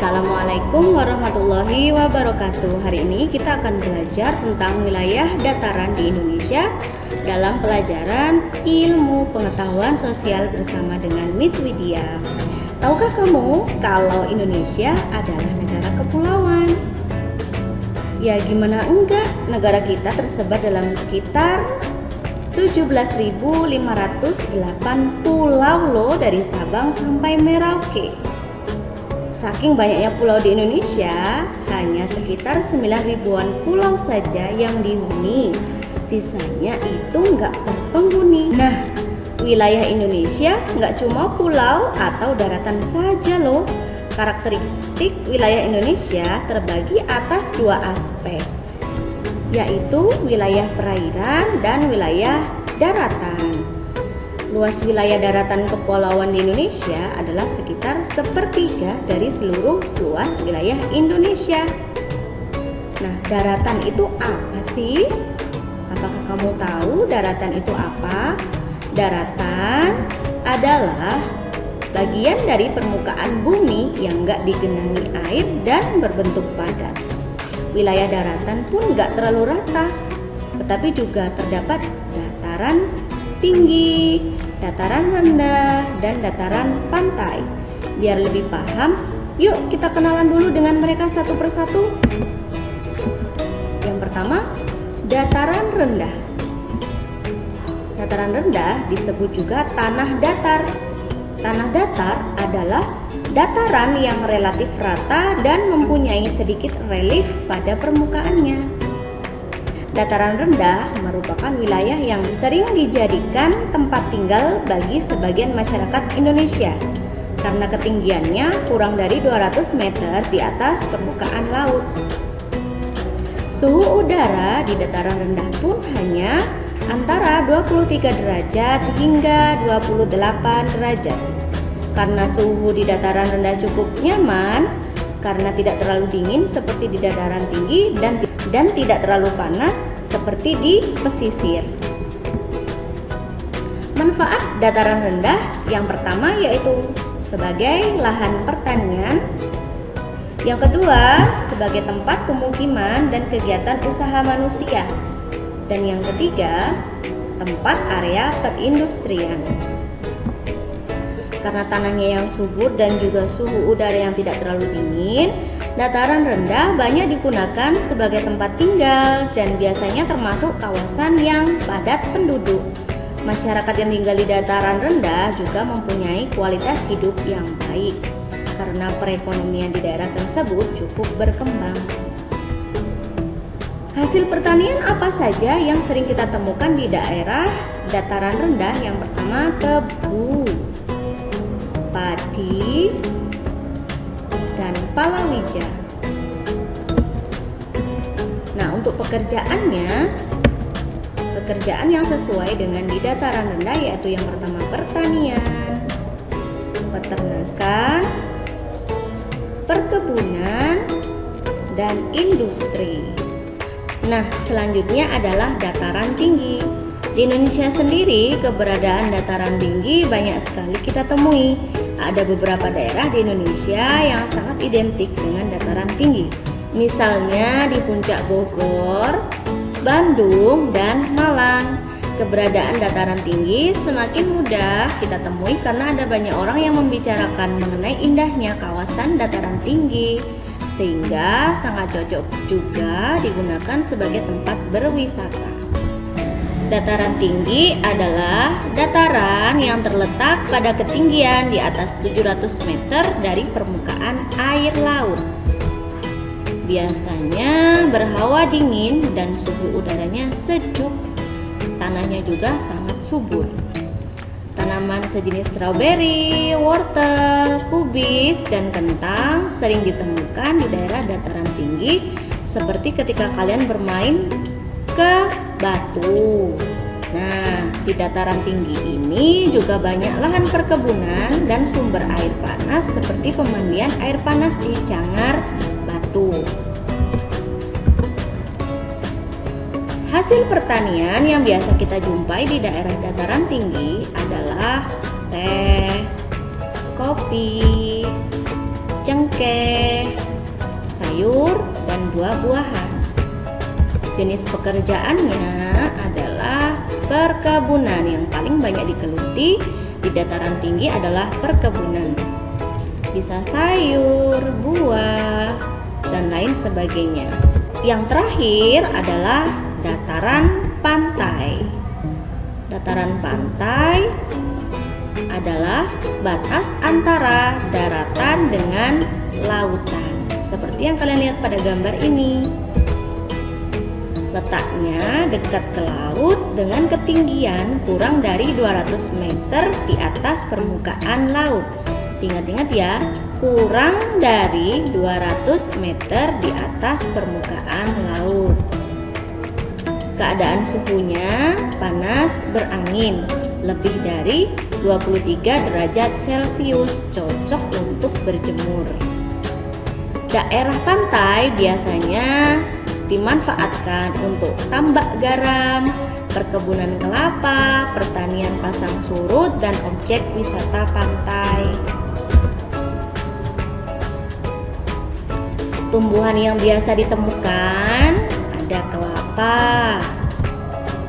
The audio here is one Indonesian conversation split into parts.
Assalamualaikum warahmatullahi wabarakatuh. Hari ini kita akan belajar tentang wilayah dataran di Indonesia dalam pelajaran Ilmu Pengetahuan Sosial bersama dengan Miss Widya. Tahukah kamu kalau Indonesia adalah negara kepulauan? Ya gimana enggak, negara kita tersebar dalam sekitar 17.508 pulau loh, dari Sabang sampai Merauke. Saking banyaknya pulau di Indonesia, hanya sekitar 9.000-an pulau saja yang dihuni. Sisanya itu nggak berpenghuni. Nah, wilayah Indonesia nggak cuma pulau atau daratan saja loh. Karakteristik wilayah Indonesia terbagi atas dua aspek, yaitu wilayah perairan dan wilayah daratan. Luas wilayah daratan kepulauan di Indonesia adalah sekitar sepertiga dari seluruh luas wilayah Indonesia. Nah, daratan itu apa sih? Apakah kamu tahu daratan itu apa? Daratan adalah bagian dari permukaan bumi yang nggak digenangi air dan berbentuk padat. Wilayah daratan pun nggak terlalu rata, tetapi juga terdapat dataran tinggi, dataran rendah, dan dataran pantai. Biar lebih paham, yuk kita kenalan dulu dengan mereka satu persatu. Yang pertama, dataran rendah. Dataran rendah disebut juga tanah datar. Tanah datar adalah dataran yang relatif rata dan mempunyai sedikit relief pada permukaannya. Dataran rendah merupakan wilayah yang sering dijadikan tempat tinggal bagi sebagian masyarakat Indonesia karena ketinggiannya kurang dari 200 meter di atas permukaan laut. Suhu udara di dataran rendah pun hanya antara 23 derajat hingga 28 derajat. Karena suhu di dataran rendah cukup nyaman, karena tidak terlalu dingin seperti di dataran tinggi dan tidak terlalu panas seperti di pesisir. Manfaat dataran rendah yang pertama yaitu sebagai lahan pertanian, yang kedua sebagai tempat pemukiman dan kegiatan usaha manusia, dan yang ketiga tempat area perindustrian. Karena tanahnya yang subur dan juga suhu udara yang tidak terlalu dingin, dataran rendah banyak digunakan sebagai tempat tinggal dan biasanya termasuk kawasan yang padat penduduk. Masyarakat yang tinggal di dataran rendah juga mempunyai kualitas hidup yang baik karena perekonomian di daerah tersebut cukup berkembang. Hasil pertanian apa saja yang sering kita temukan di daerah dataran rendah? Yang pertama, tebu, padi, dan palawija. Nah, untuk pekerjaan yang sesuai dengan di dataran rendah yaitu yang pertama pertanian, peternakan, perkebunan, dan industri. Nah, selanjutnya adalah dataran tinggi. Di Indonesia sendiri, keberadaan dataran tinggi banyak sekali kita temui. Ada beberapa daerah di Indonesia yang sangat identik dengan dataran tinggi. Misalnya di Puncak Bogor, Bandung, dan Malang. Keberadaan dataran tinggi semakin mudah kita temui karena ada banyak orang yang membicarakan mengenai indahnya kawasan dataran tinggi, sehingga sangat cocok juga digunakan sebagai tempat berwisata. Dataran tinggi adalah dataran yang terletak pada ketinggian di atas 700 meter dari permukaan air laut. Biasanya berhawa dingin dan suhu udaranya sejuk. Tanahnya juga sangat subur. Tanaman sejenis stroberi, wortel, kubis, dan kentang sering ditemukan di daerah dataran tinggi seperti ketika kalian bermain ke batu. Nah, di dataran tinggi ini juga banyak lahan perkebunan dan sumber air panas seperti pemandian air panas di Cangar Batu. Hasil pertanian yang biasa kita jumpai di daerah dataran tinggi adalah teh, kopi, cengkeh, sayur, dan buah-buahan. Jenis pekerjaannya adalah perkebunan. Yang paling banyak digeluti di dataran tinggi adalah perkebunan. Bisa sayur, buah, dan lain sebagainya. Yang terakhir adalah dataran pantai. Dataran pantai adalah batas antara daratan dengan lautan, seperti yang kalian lihat pada gambar ini. Letaknya dekat ke laut dengan ketinggian kurang dari 200 meter di atas permukaan laut. Ingat-ingat ya, kurang dari 200 meter di atas permukaan laut. Keadaan suhunya panas berangin, lebih dari 23 derajat Celcius, cocok untuk berjemur. Daerah pantai biasanya dimanfaatkan untuk tambak garam, perkebunan kelapa, pertanian pasang surut, dan objek wisata pantai. Tumbuhan yang biasa ditemukan ada kelapa,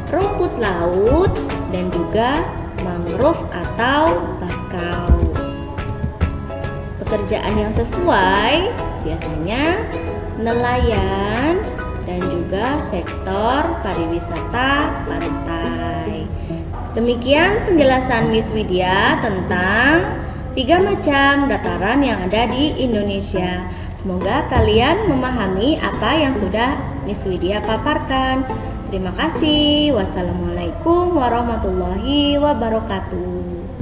rumput laut, dan juga mangrove atau bakau. Pekerjaan yang sesuai biasanya nelayan dan juga sektor pariwisata pantai. Demikian penjelasan Miss Widya tentang 3 macam dataran yang ada di Indonesia. Semoga kalian memahami apa yang sudah Miss Widya paparkan. Terima kasih. Wassalamualaikum warahmatullahi wabarakatuh.